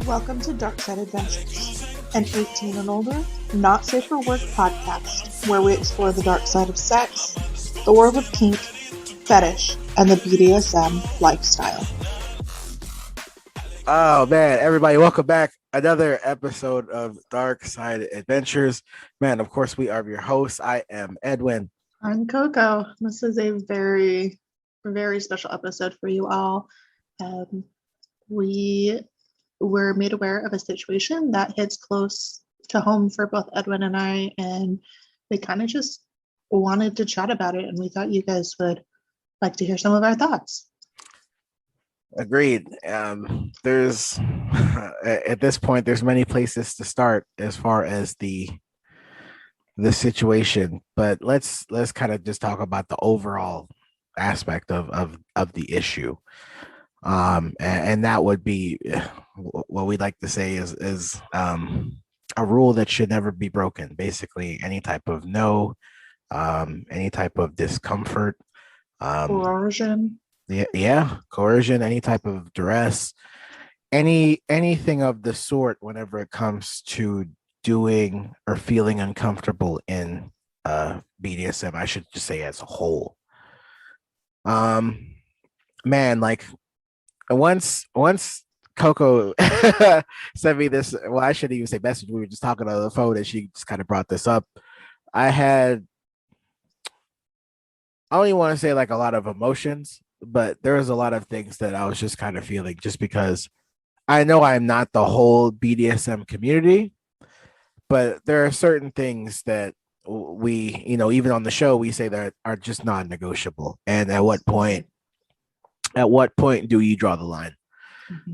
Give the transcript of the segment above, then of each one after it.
Welcome to DarkSideAdventures, an 18 and older, not safe for work podcast where we explore the dark side of sex, the world of kink, fetish, and the BDSM lifestyle. Oh man, everybody, welcome back. Another episode of Dark Side Adventures. Man, of course, we are your hosts. I am Edwin. I'm Coco. This is a very, very special episode for you all. We were made aware of a situation that hits close to home for both Edwin and I, and we kind of just wanted to chat about it, and we thought you guys would like to hear some of our thoughts. Agreed. There's at this point, there's many places to start as far as the situation, but let's kind of just talk about the overall aspect of the issue. And that would be what we'd like to say is a rule that should never be broken. Basically, any type of no, any type of discomfort, Coercion. Coercion, any type of duress, anything of the sort. Whenever it comes to doing or feeling uncomfortable in BDSM, I should just say as a whole. Man, like once Coco sent me this, well, I shouldn't even say message. We were just talking on the phone and she just kind of brought this up. I don't even want to say like a lot of emotions, but there was a lot of things that I was just kind of feeling just because I know I'm not the whole BDSM community, but there are certain things that we, even on the show, we say that are just non-negotiable. And at what point do you draw the line?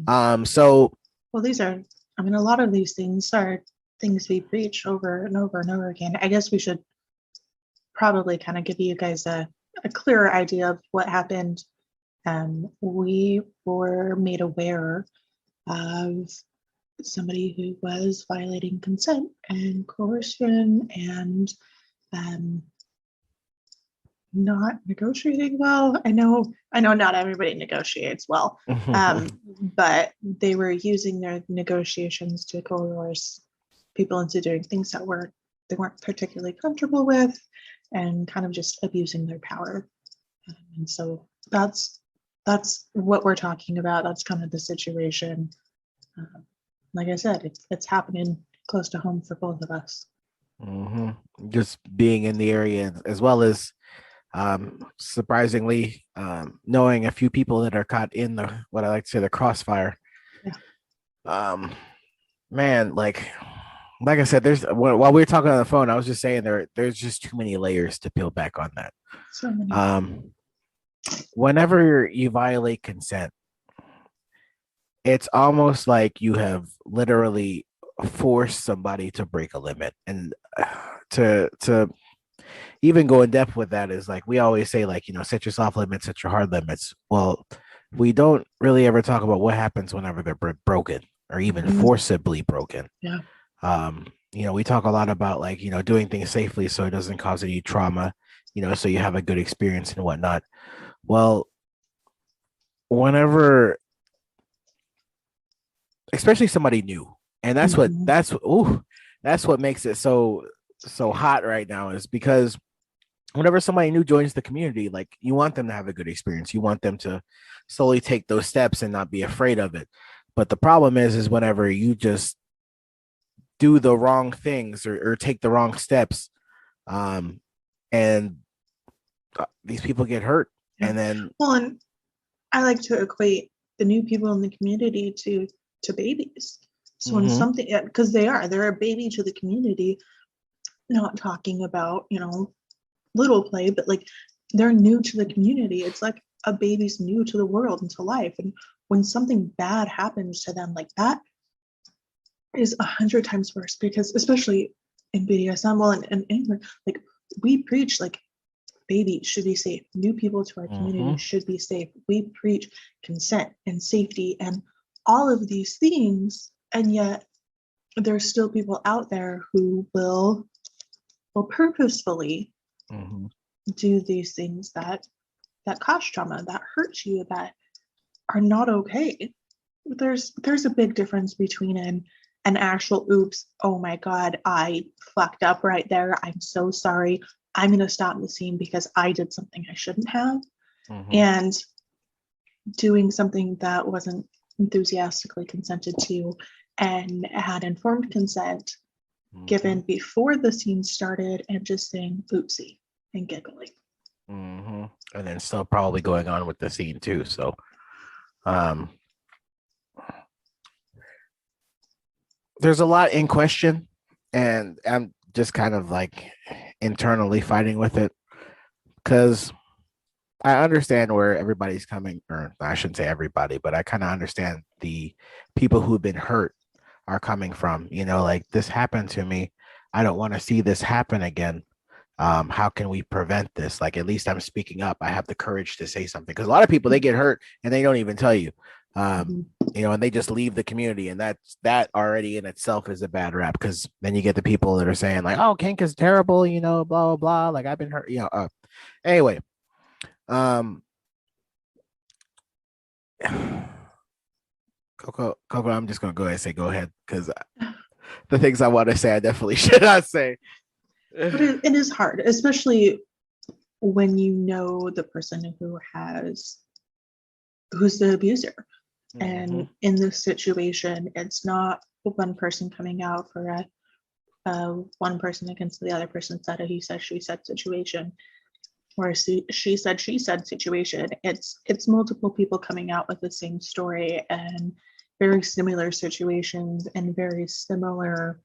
Well, a lot of these things are things we preach over and over and over again. I guess we should probably kind of give you guys a clearer idea of what happened. We were made aware of somebody who was violating consent and coercion and not negotiating well. I know not everybody negotiates well, but they were using their negotiations to coerce people into doing things that they weren't particularly comfortable with, and kind of just abusing their power. And so that's what we're talking about. That's kind of the situation. Like I said, it's happening close to home for both of us. Just being in the area, as well as surprisingly knowing a few people that are caught in what I like to say the crossfire. Man, like I said, while we were talking on the phone, I was just saying there's just too many layers to peel back on that. So many. Whenever you violate consent, it's almost like you have literally forced somebody to break a limit. And to even go in depth with that is like we always say, like, set your soft limits, set your hard limits. Well, we don't really ever talk about what happens whenever they're broken or even forcibly broken. Yeah. We talk a lot about like, doing things safely so it doesn't cause any trauma, so you have a good experience and whatnot. Well, whenever, especially somebody new, and that's what makes it so hot right now, is because whenever somebody new joins the community, like, you want them to have a good experience. You want them to slowly take those steps and not be afraid of it. But the problem is whenever you just do the wrong things or take the wrong steps, and these people get hurt. Yeah. And I like to equate the new people in the community to babies. So when something, because they're a baby to the community, not talking about, little play, but like they're new to the community. It's like a baby's new to the world and to life. And when something bad happens to them like that, is 100 times worse, because especially in BDSM, well, and England, like we preach like babies should be safe. New people to our community should be safe. We preach consent and safety and all of these things, and yet there's still people out there who will purposefully do these things that cause trauma, that hurt you, that are not okay. there's a big difference between an actual oops, oh my god, I fucked up right there, I'm so sorry, I'm going to stop the scene because I did something I shouldn't have, and doing something that wasn't enthusiastically consented to and had informed consent given before the scene started, and just saying oopsie and giggling. And then still probably going on with the scene too. So there's a lot in question, and I'm just kind of like internally fighting with it, because I understand where everybody's coming, or I shouldn't say everybody, but I kind of understand the people who've been hurt are coming from. Like, this happened to me, I don't want to see this happen again. How can we prevent this? Like, at least I'm speaking up, I have the courage to say something, because a lot of people, they get hurt and they don't even tell you. And they just leave the community, and that already in itself is a bad rap, because then you get the people that are saying like, oh, kink is terrible, blah blah blah, like I've been hurt, anyway. Coco, I'm just gonna go ahead and say go ahead, because the things I want to say I definitely should not say. But it is hard, especially when you know the person who's the abuser. And in this situation, it's not one person coming out for a one person against the other person said a he said she said situation, or she said she said situation. It's multiple people coming out with the same story and very similar situations and very similar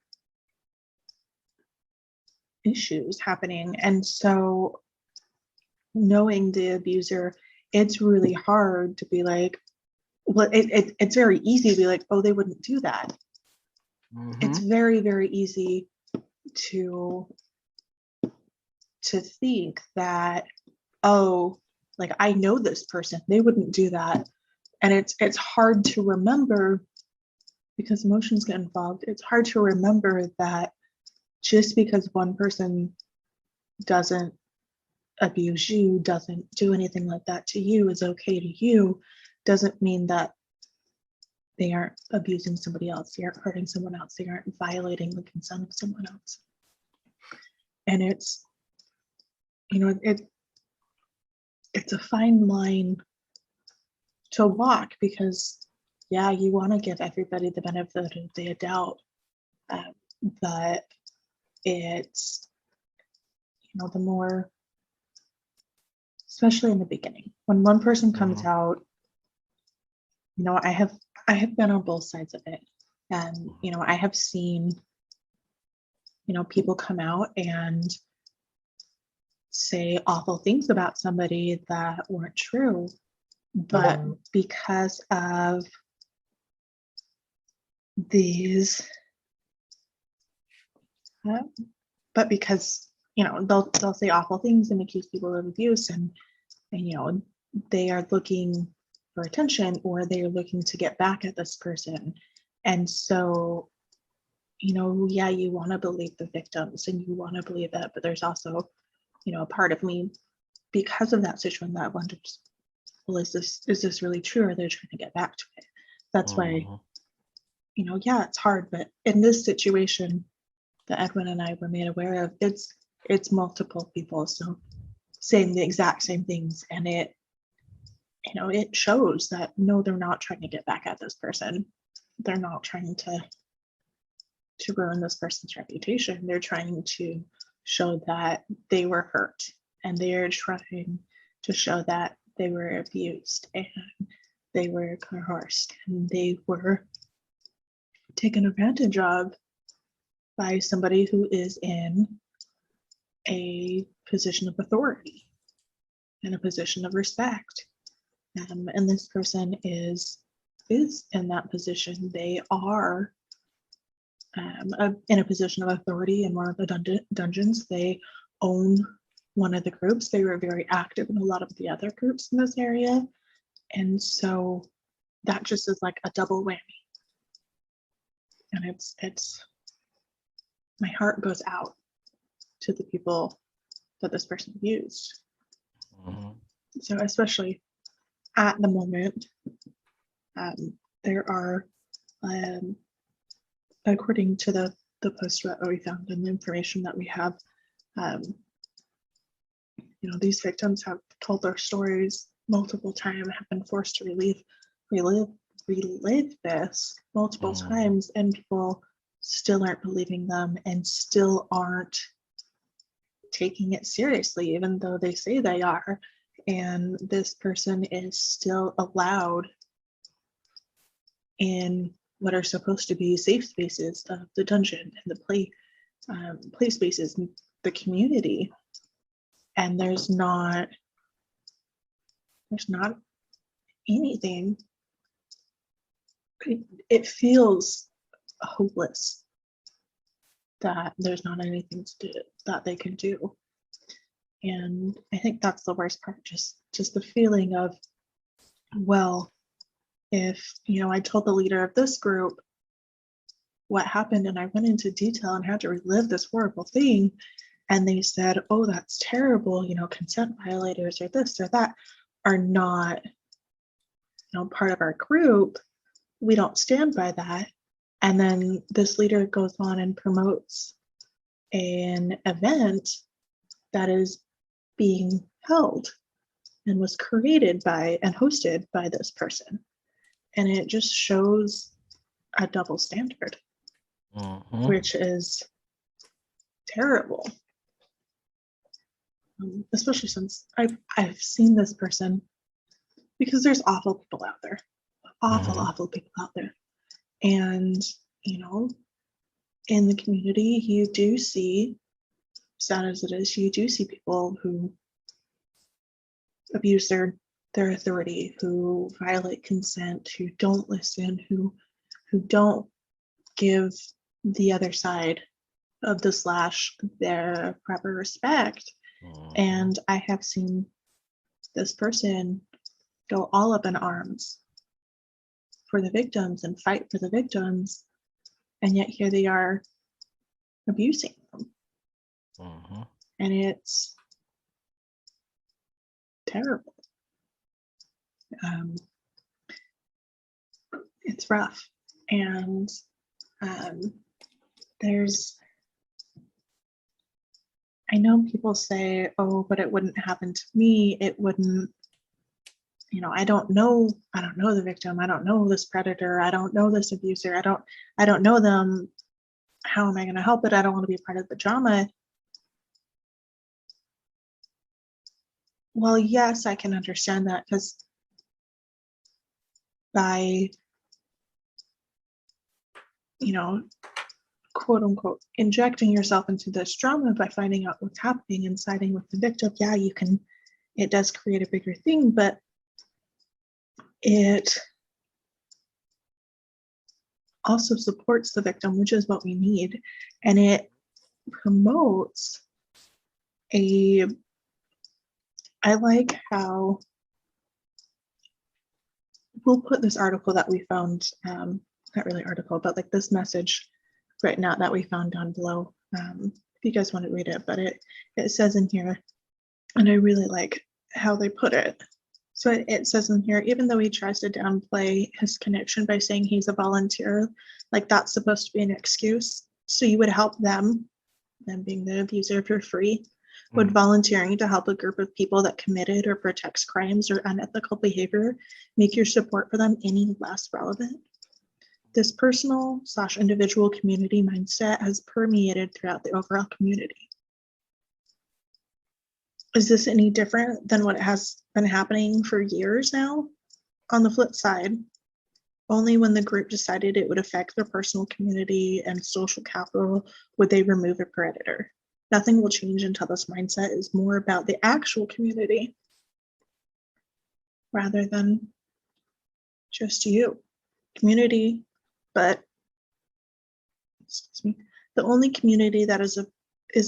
issues happening. And so knowing the abuser, it's really hard to be like, well, it's very easy to be like, oh, they wouldn't do that. It's very, very easy to think that, oh, like, I know this person, they wouldn't do that. And it's hard to remember, because emotions get involved. It's hard to remember that just because one person doesn't abuse you, doesn't do anything like that to you, is okay to you, doesn't mean that they aren't abusing somebody else, they aren't hurting someone else, they aren't violating the consent of someone else. And it's a fine line to walk, because yeah, you want to give everybody the benefit of the doubt, but it's the more, especially in the beginning, when one person comes out, I have been on both sides of it, and I have seen people come out and say awful things about somebody that weren't true, but because of these but because they'll say awful things and accuse people of abuse, and they are looking for attention, or they are looking to get back at this person. And so yeah, you want to believe the victims and you want to believe that, but there's also a part of me, because of that situation, that wonders, well, is this really true, or they're trying to get back to it? That's why yeah, it's hard. But in this situation that Edwin and I were made aware of, it's multiple people so saying the exact same things, and it shows that no, they're not trying to get back at this person, they're not trying to ruin this person's reputation, they're trying to show that they were hurt, and they're trying to show that they were abused and they were coerced and they were taken advantage of by somebody who is in a position of authority and a position of respect. And this person is in that position. They are in a position of authority in one of the dungeons. They own one of the groups. They were very active in a lot of the other groups in this area. And so that just is like a double whammy. And it's my heart goes out to the people that this person abused. So especially at the moment, there are, according to the post that we found and the information that we have, these victims have told their stories multiple times, have been forced to relive this multiple times, and people still aren't believing them and still aren't taking it seriously, even though they say they are. And this person is still allowed in what are supposed to be safe spaces of the dungeon and the play spaces, the community, and there's not anything. It feels hopeless that there's not anything to do that they can do. And I think that's the worst part, just the feeling of, well, if I told the leader of this group what happened and I went into detail and had to relive this horrible thing, and they said, oh, that's terrible, consent violators or this or that are not part of our group, we don't stand by that. And then this leader goes on and promotes an event that is being held and was created by and hosted by this person. And it just shows a double standard, which is terrible. Especially since I've seen this person, because there's awful people out there, awful people out there. And, in the community, you do see, sad as it is, you do see people who abuse their authority, who violate consent, who don't listen, who don't give the other side of the slash their proper respect. And I have seen this person go all up in arms for the victims and fight for the victims, and yet here they are abusing them. And it's terrible. It's rough. And I know people say, oh, but it wouldn't happen to me. It wouldn't, I don't know the victim. I don't know this predator. I don't know this abuser. I don't know them. How am I going to help it? I don't want to be part of the drama. Well, yes, I can understand that, because by, quote unquote, injecting yourself into this drama by finding out what's happening and siding with the victim, yeah, it does create a bigger thing, but it also supports the victim, which is what we need. And it promotes I like how we'll put this article that we found, not really article, but like this message written out that we found down below, if you guys want to read it, but it says in here, and I really like how they put it. So it says in here, even though he tries to downplay his connection by saying he's a volunteer, like that's supposed to be an excuse. So you would help them being the abuser for free. Would volunteering to help a group of people that committed or protects crimes or unethical behavior make your support for them any less relevant? This personal/individual community mindset has permeated throughout the overall community. Is this any different than what has been happening for years now? On the flip side, only when the group decided it would affect their personal community and social capital would they remove a predator. Nothing will change until this mindset is more about the actual community rather than just you. Community, but the only community that is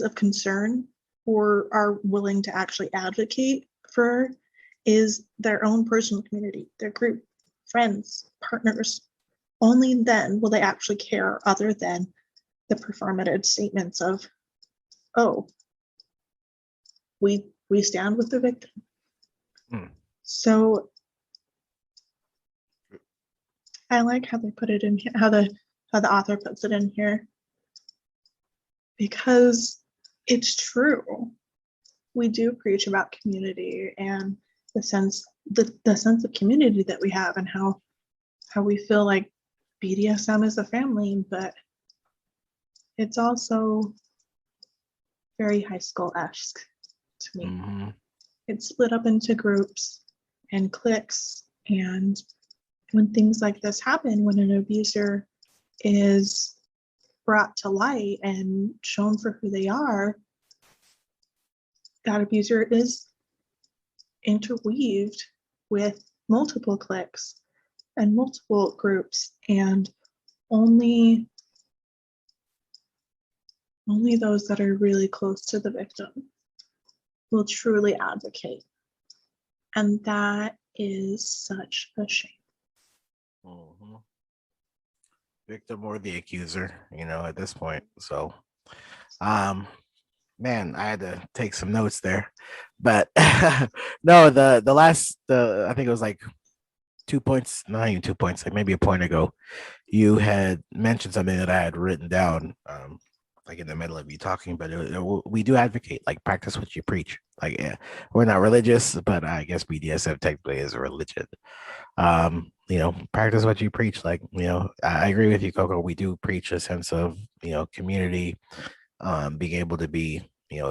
of concern or are willing to actually advocate for is their own personal community, their group, friends, partners. Only then will they actually care, other than the performative statements of, oh, we stand with the victim. So I like how they put it in here, how the author puts it in here, because it's true. We do preach about community and the sense of community that we have, and how we feel like BDSM is a family, but it's also very high school-esque to me. Mm-hmm. It's split up into groups and cliques, and when things like this happen, when an abuser is brought to light and shown for who they are, that abuser is interweaved with multiple cliques and multiple groups, and only those that are really close to the victim will truly advocate. And that is such a shame. Mm-hmm. Victim or the accuser, at this point. So, man, I had to take some notes there, but no, I think it was like 2 points, not even 2 points, like maybe a point ago, you had mentioned something that I had written down, like in the middle of you talking, but we do advocate, like, practice what you preach. Like, yeah, we're not religious, but I guess BDSM technically is a religion. Practice what you preach. Like, I agree with you, Coco. We do preach a sense of, community, being able to be,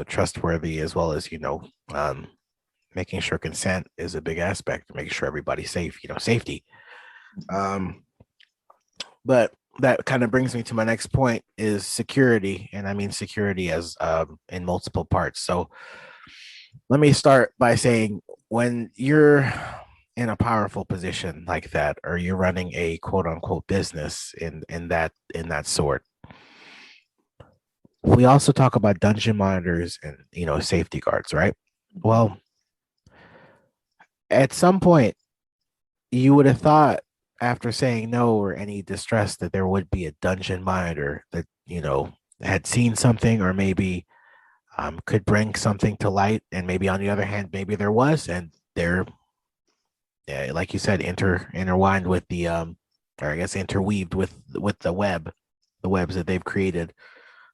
trustworthy, as well as, making sure consent is a big aspect, making sure everybody's safe, safety. But that kind of brings me to my next point, is security. And I mean security as in multiple parts. So let me start by saying, when you're in a powerful position like that, or you're running a quote unquote business in that sort, we also talk about dungeon monitors and safety guards, right? Well, at some point you would have thought, after saying no or any distress, that there would be a dungeon monitor that had seen something, or maybe could bring something to light. And maybe on the other hand, maybe there was, and they're, like you said, intertwined with the or I guess interweaved with the webs that they've created.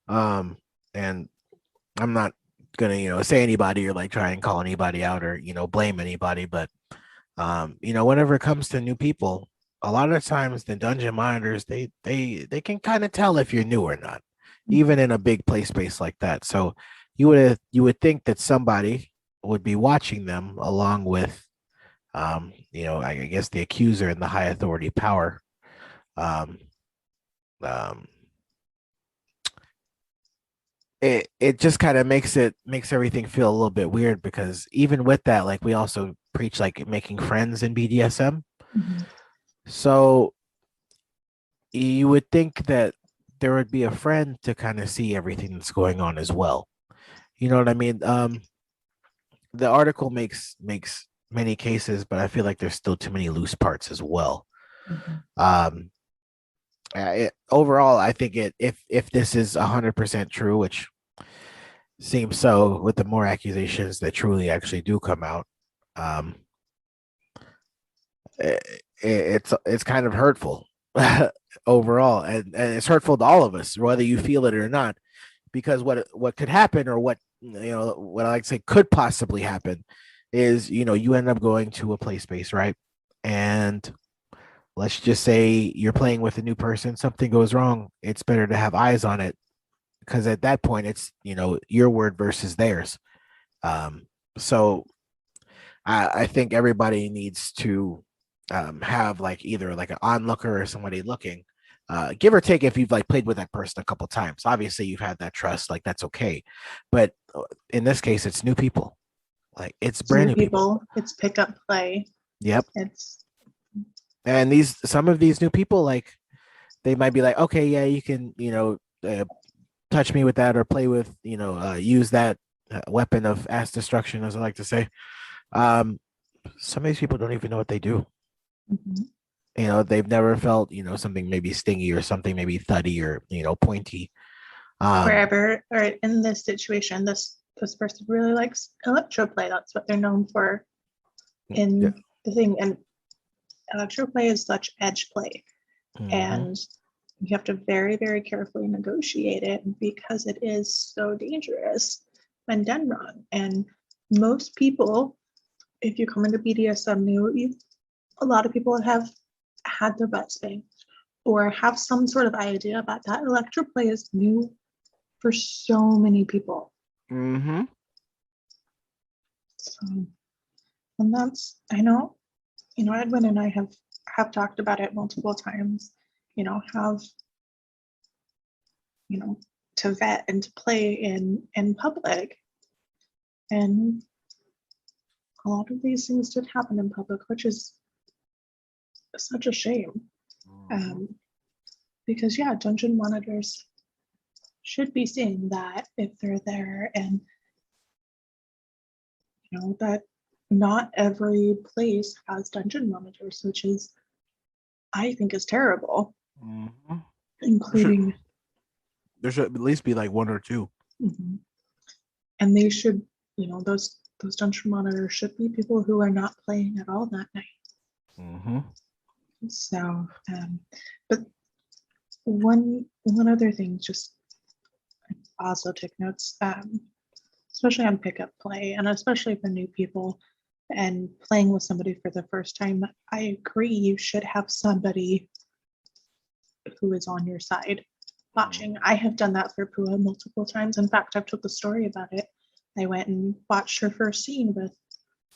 And I'm not gonna say anybody, or like try and call anybody out, or blame anybody, but whenever it comes to new people, a lot of times the dungeon monitors, they can kind of tell if you're new or not, even in a big play space like that. So you would think that somebody would be watching them, along with I guess the accuser and the high authority power. um um it just kind of makes everything feel a little bit weird, because even with that, like, we also preach, like, making friends in BDSM. Mhm. So you would think that there would be a friend to kind of see everything that's going on as well. You know what I mean? The article makes many cases, but I feel like there's still too many loose parts as well. Mhm. Overall, I think if this is 100% true, which seems so, with the more accusations that truly actually do come out, um, it's kind of hurtful overall, and it's hurtful to all of us, whether you feel it or not, because what could happen, or what what I like to say could possibly happen, is you end up going to a play space, right? And let's just say you're playing with a new person, something goes wrong. It's better to have eyes on it, because at that point it's your word versus theirs. So I think everybody needs to have, like, either like an onlooker or somebody looking, give or take, if you've like played with that person a couple times. Obviously you've had that trust, like, that's okay. But in this case, it's new people, like, it's brand new people. It's pickup play. Yep. It's And some of these new people, like, they might be like, okay, yeah, you can touch me with that, or play with use that weapon of ass destruction, as I like to say. Some of these people don't even know what they do. Mhm. They've never felt something maybe stingy, or something maybe thuddy, or pointy. Wherever, or in this situation, this person really likes electroplay. That's what they're known for Yeah. in the thing. And electroplay is such edge play, and you have to very, very carefully negotiate it because it is so dangerous when done wrong. And most people, if you come into BDSM new, a lot of people have had their butt spanked or have some sort of idea about that. Electroplay is new for so many people. So, and that's, I know, Edwin and I have talked about it multiple times, have, to vet and to play in public. And a lot of these things did happen in public, which is such a shame. Because dungeon monitors should be seeing that if they're there, and that not every place has dungeon monitors, which is, I think, is terrible. Including there should at least be like one or two. And they should, those dungeon monitors should be people who are not playing at all that night. So, but one other thing, just also take notes, especially on pickup play, and especially for new people and playing with somebody for the first time. I agree, you should have somebody who is on your side watching. I have done that for Pua multiple times. In fact, I've told the story about it. I went and watched her first scene with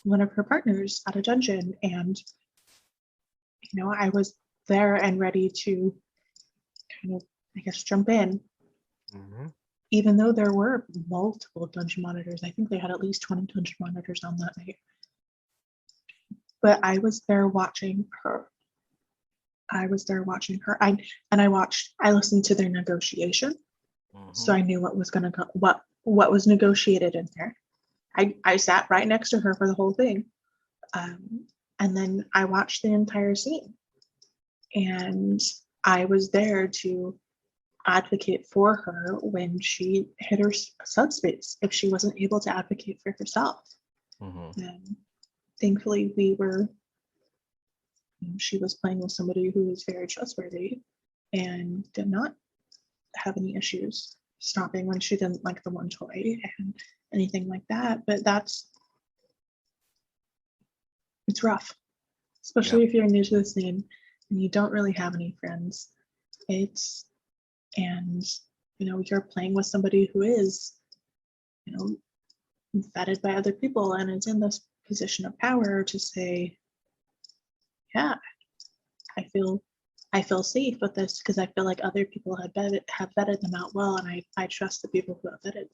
one of her partners at a dungeon, and I was there and ready to kind of, I guess, jump in. Even though there were multiple dungeon monitors. I think they had at least 20 dungeon monitors on that night. But I was there watching her. I listened to their negotiation. So I knew what was going to go, what was negotiated in there. I sat right next to her for the whole thing. And then I watched the entire scene. And I was there to advocate for her when she hit her subspace, if she wasn't able to advocate for herself. Thankfully, she was playing with somebody who was very trustworthy and did not have any issues stopping when she didn't like the one toy and anything like that. But it's rough, especially if you're new to the scene and you don't really have any friends. You're playing with somebody who is, vetted by other people and is in this position of power to say, yeah, I feel safe with this because I feel like other people have vetted them out well, and I trust the people who have vetted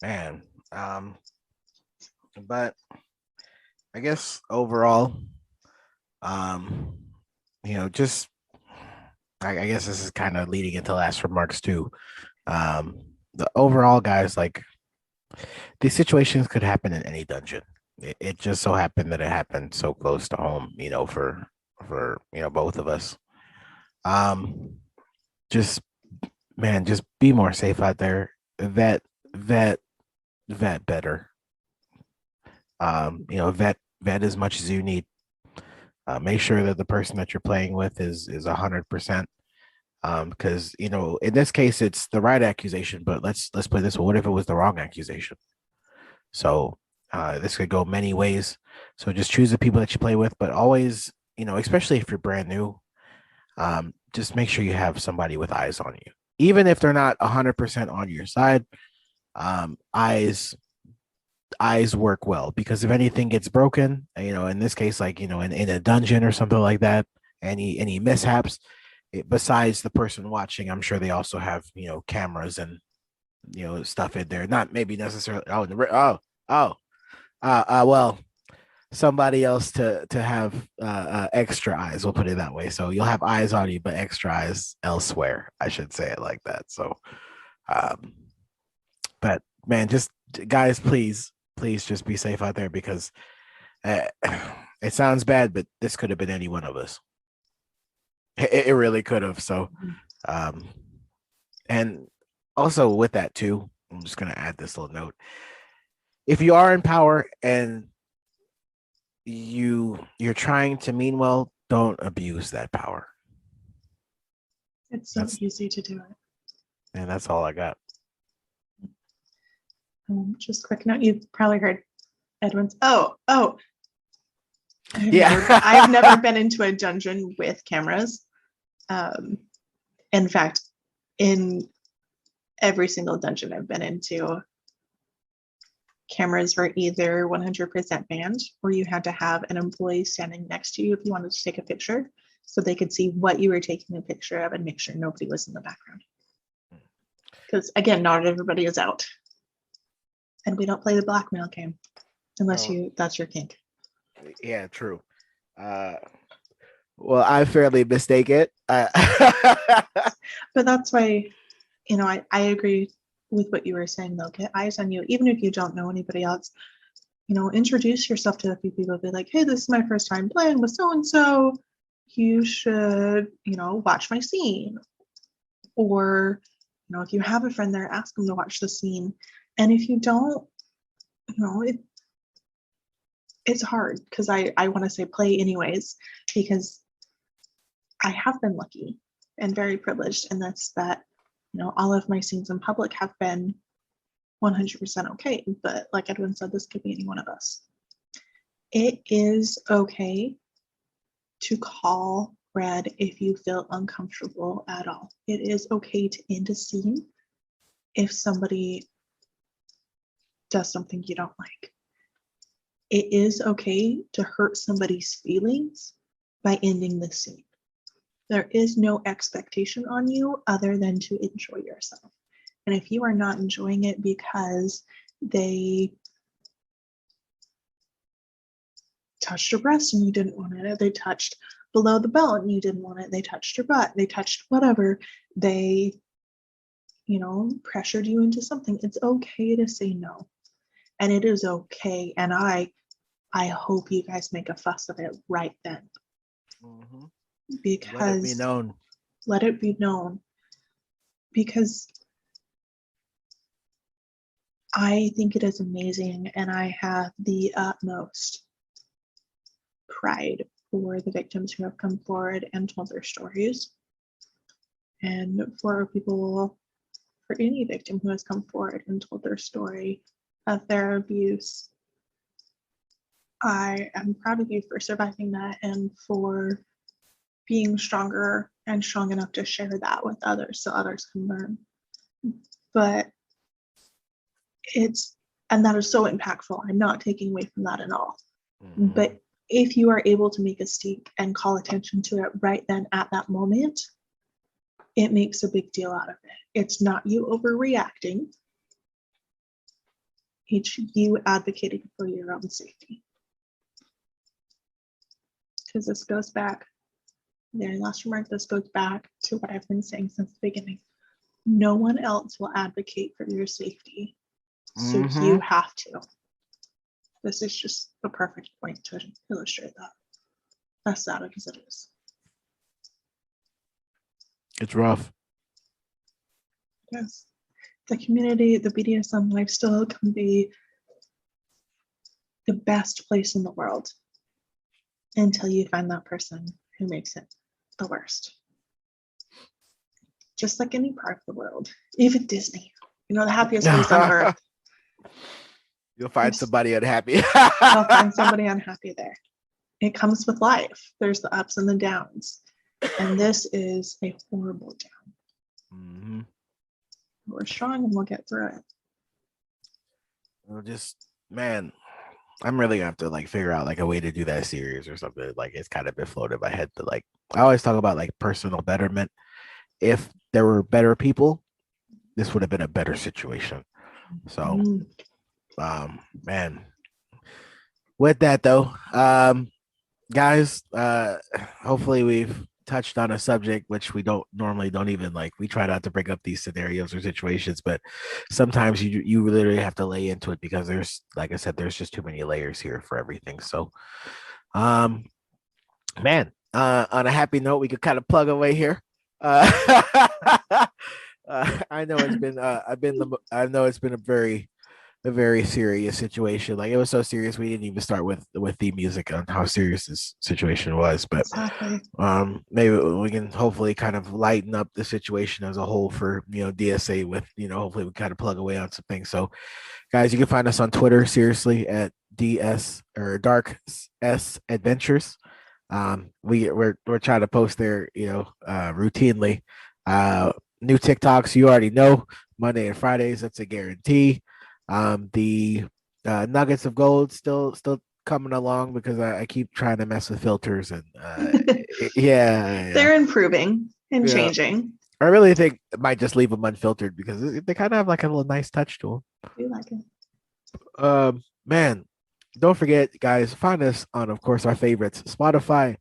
them. Man, but I guess overall, just I guess this is kind of leading into last remarks too. The overall, guys, like, these situations could happen in any dungeon. It just so happened that it happened so close to home, for both of us. Just be more safe out there. Vet better. Vet as much as you need. Make sure that the person that you're playing with is 100%. Because in this case it's the right accusation, but let's play this. What if it was the wrong accusation? So this could go many ways. So just choose the people that you play with, but always, especially if you're brand new, just make sure you have somebody with eyes on you, even if they're not 100% on your side. Eyes work well, because if anything gets broken, in this case, like, in a dungeon or something like that, any mishaps, besides the person watching, I'm sure they also have, cameras and, stuff in there. Not maybe necessarily. Well, somebody else to have extra eyes. We'll put it that way. So you'll have eyes on you, but extra eyes elsewhere. I should say it like that. So, but man, just guys, please just be safe out there, because it sounds bad, but this could have been any one of us. It really could have. So, and also with that too, I'm just going to add this little note. If you are in power and you're trying to mean well, don't abuse that power. It's so easy to do it. And that's all I got. Just quick note, you've probably heard Edwin's. Oh, Yeah. I've never been into a dungeon with cameras. In fact, in every single dungeon I've been into, cameras were either 100% banned, or you had to have an employee standing next to you if you wanted to take a picture, so they could see what you were taking a picture of and make sure nobody was in the background. Because again, not everybody is out, and we don't play the blackmail game unless that's your kink. Yeah, true. Well, I fairly mistake it. But that's why, I agree with what you were saying, though. Get eyes on you, even if you don't know anybody else. Introduce yourself to a few people. Be like, hey, this is my first time playing with so and so. You should, watch my scene. Or, if you have a friend there, ask them to watch the scene. And if you don't, it's hard, because I want to say play anyways, because I have been lucky and very privileged in this, that all of my scenes in public have been 100% okay. But like Edwin said, this could be any one of us. It is okay to call red if you feel uncomfortable at all. It is okay to end a scene if somebody does something you don't like. It is okay to hurt somebody's feelings by ending the scene. There is no expectation on you other than to enjoy yourself. And if you are not enjoying it because they touched your breast and you didn't want it, or they touched below the belt and you didn't want it, they touched your butt, they touched whatever, they, pressured you into something, it's okay to say no. And it is okay. And I hope you guys make a fuss of it right then. Mm-hmm. Because let it be known. Let it be known. Because I think it is amazing, and I have the utmost pride for the victims who have come forward and told their stories. And for any victim who has come forward and told their story of their abuse, I am proud of you for surviving that and for being stronger and strong enough to share that with others so others can learn. But and that is so impactful. I'm not taking away from that at all. Mm-hmm. But if you are able to make a stake and call attention to it right then at that moment, it makes a big deal out of it. It's not you overreacting. It's you advocating for your own safety. Because this goes back, very last remark, this goes back to what I've been saying since the beginning. No one else will advocate for your safety. So you have to. This is just the perfect point to illustrate that. As sad as it is. It's rough. Yes. The community, the BDSM lifestyle can be the best place in the world until you find that person who makes it the worst. Just like any part of the world, even Disney, the happiest place on earth. You'll find somebody unhappy. You'll find somebody unhappy there. It comes with life. There's the ups and the downs. And this is a horrible down. Mm-hmm. We're strong and we'll get through it. Well, man, I'm really gonna have to figure out a way to do that series or something. It's kind of been floated in my head to I always talk about personal betterment. If there were better people, this would have been a better situation. So, man, with that though, guys, hopefully we've touched on a subject which we don't even we try not to bring up these scenarios or situations, but sometimes you literally have to lay into it because there's, like I said, there's just too many layers here for everything. So man, on a happy note, we could kind of plug away here. I know it's been I know it's been a very a very serious situation. Like it was so serious we didn't even start with the music on how serious this situation was. But Exactly. maybe we can hopefully kind of lighten up the situation as a whole for DSA with hopefully we kind of plug away on some things. So guys, you can find us on Twitter seriously at DS or Dark S Adventures. We're trying to post there, routinely. New TikToks, you already know, Monday and Fridays, that's a guarantee. The nuggets of gold still coming along because I keep trying to mess with filters and yeah, They're improving and yeah. changing. I really think it might just leave them unfiltered because they kind of have like a little nice touch to We like it. them. Man, don't forget, guys, find us on, of course, our favorites, Spotify.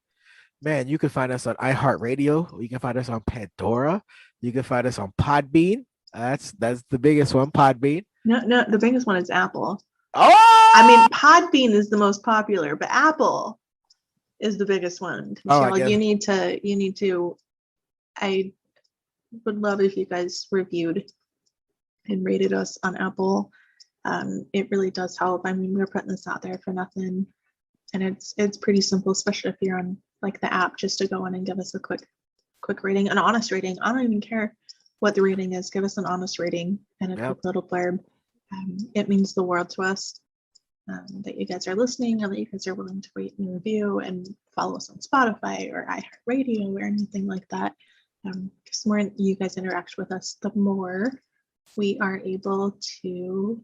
Man, you can find us on iHeartRadio. You can find us on Pandora. You can find us on Podbean. That's the biggest one, Podbean. No, the biggest one is Apple. Oh, I mean, Podbean is the most popular, but Apple is the biggest one. oh, I Y'all, guess. you need to. I would love if you guys reviewed and rated us on Apple. It really does help. I mean, we're putting this out there for nothing, and it's pretty simple, especially if you're on like the app, just to go in and give us a quick rating, an honest rating. I don't even care what the rating is. Give us an honest rating and a quick little blurb. It means the world to us that you guys are listening and that you guys are willing to rate and review and follow us on Spotify or iHeartRadio or anything like that. Because the more you guys interact with us, the more we are able to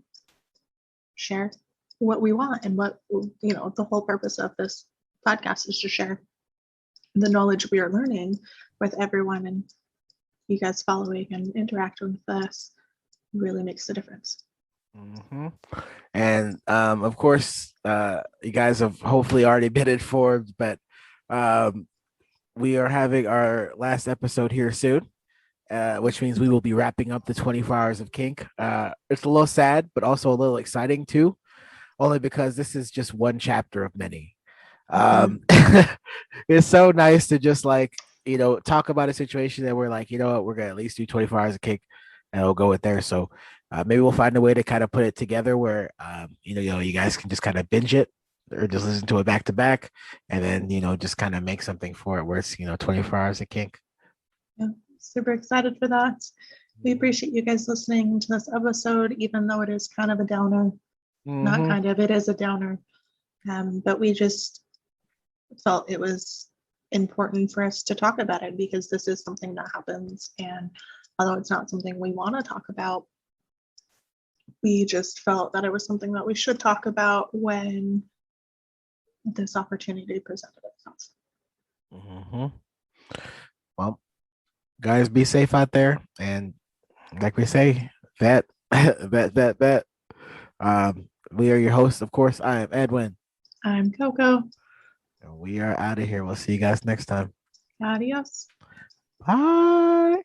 share what we want and what the whole purpose of this podcast is to share the knowledge we are learning with everyone, and you guys following and interacting with us really makes a difference. Mm-hmm. And of course, you guys have hopefully already been informed, but we are having our last episode here soon, which means we will be wrapping up the 24 hours of kink. It's a little sad, but also a little exciting too, only because this is just one chapter of many. It's so nice to just like talk about a situation that we're like, what, we're gonna at least do 24 hours of kink and we'll go with there. So maybe we'll find a way to kind of put it together where you guys can just kind of binge it or just listen to it back to back and then just kind of make something for it where it's 24 hours of kink. Yeah, super excited for that. We appreciate you guys listening to this episode, even though it is kind of a downer. Not kind of, it is a downer. But we just felt it was important for us to talk about it because this is something that happens. And although it's not something we want to talk about, we just felt that it was something that we should talk about when this opportunity presented itself. Well, guys, be safe out there. And like we say, vet. We are your hosts, of course. I am Edwin. I'm Coco. And we are out of here. We'll see you guys next time. Adios. Bye.